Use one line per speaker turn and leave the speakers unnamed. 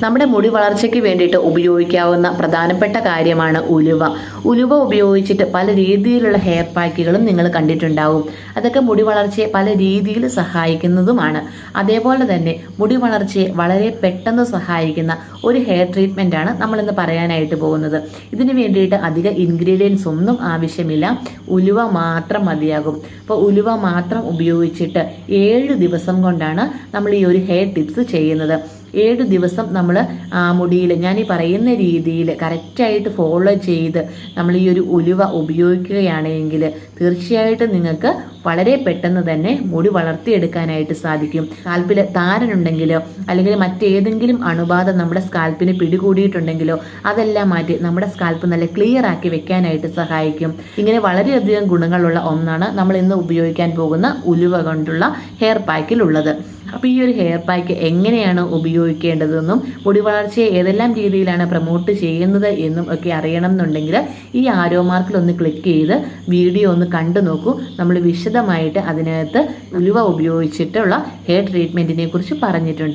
നമ്മുടെ മുടി വളർച്ചയ്ക്ക് വേണ്ടിയിട്ട് ഉപയോഗിക്കാവുന്ന പ്രധാനപ്പെട്ട കാര്യമാണ് ഉലുവ. ഉലുവ ഉപയോഗിച്ചിട്ട് പല രീതിയിലുള്ള ഹെയർ പാക്കുകളും നിങ്ങൾ കണ്ടിട്ടുണ്ടാവും. അതൊക്കെ മുടി വളർച്ചയെ പല രീതിയിൽ സഹായിക്കുന്നതുമാണ്. അതേപോലെ തന്നെ മുടി വളർച്ചയെ വളരെ പെട്ടെന്ന് സഹായിക്കുന്ന ഒരു ഹെയർ ട്രീറ്റ്മെൻ്റ് ആണ് നമ്മളിന്ന് പറയാനായിട്ട് പോകുന്നത്. ഇതിന് വേണ്ടിയിട്ട് അധിക ഇൻഗ്രീഡിയൻസ് ഒന്നും ആവശ്യമില്ല, ഉലുവ മാത്രം മതിയാകും. അപ്പോൾ ഉലുവ മാത്രം ഉപയോഗിച്ചിട്ട് 7 ദിവസം കൊണ്ടാണ് നമ്മൾ ഈ ഒരു ഹെയർ ടിപ്സ് ചെയ്യുന്നത്. 7 ദിവസം നമ്മൾ മുടിയിൽ ഞാൻ ഈ പറയുന്ന രീതിയിൽ കറക്റ്റായിട്ട് ഫോളോ ചെയ്ത് നമ്മൾ ഈ ഒരു ഉലുവ ഉപയോഗിക്കുകയാണെങ്കിൽ തീർച്ചയായിട്ടും നിങ്ങൾക്ക് വളരെ പെട്ടെന്ന് തന്നെ മുടി വളർത്തിയെടുക്കാനായിട്ട് സാധിക്കും. സ്കാൽപ്പിൽ താരനുണ്ടെങ്കിലോ അല്ലെങ്കിൽ മറ്റേതെങ്കിലും അണുബാധ നമ്മുടെ സ്കാൽപ്പിന് പിടികൂടിയിട്ടുണ്ടെങ്കിലോ അതെല്ലാം മാറ്റി നമ്മുടെ സ്കാൽപ്പ് നല്ല ക്ലിയർ ആക്കി വെക്കാനായിട്ട് സഹായിക്കും. ഇങ്ങനെ വളരെയധികം ഗുണങ്ങളുള്ള ഒന്നാണ് നമ്മൾ ഇന്ന് ഉപയോഗിക്കാൻ പോകുന്ന ഉലുവ കൊണ്ടുള്ള ഹെയർ പാക്കിലുള്ളത്. അപ്പോൾ ഈ ഒരു ഹെയർ പാക്ക് എങ്ങനെയാണ് ഉപയോഗിക്കേണ്ടതെന്നും മുടി വളർച്ചയെ ഏതെല്ലാം രീതിയിലാണ് പ്രൊമോട്ട് ചെയ്യുന്നത് എന്നും ഒക്കെ അറിയണം എന്നുണ്ടെങ്കിൽ ഈ ആരോ മാർക്കിൽ ഒന്ന് ക്ലിക്ക് ചെയ്ത് വീഡിയോ ഒന്ന് കണ്ടു നോക്കൂ. നമ്മൾ വിശദമായിട്ട് അതിനകത്ത് ഉലുവ ഉപയോഗിച്ചിട്ടുള്ള ഹെയർ ട്രീറ്റ്മെൻറ്റിനെ കുറിച്ച് പറഞ്ഞിട്ടുണ്ട്.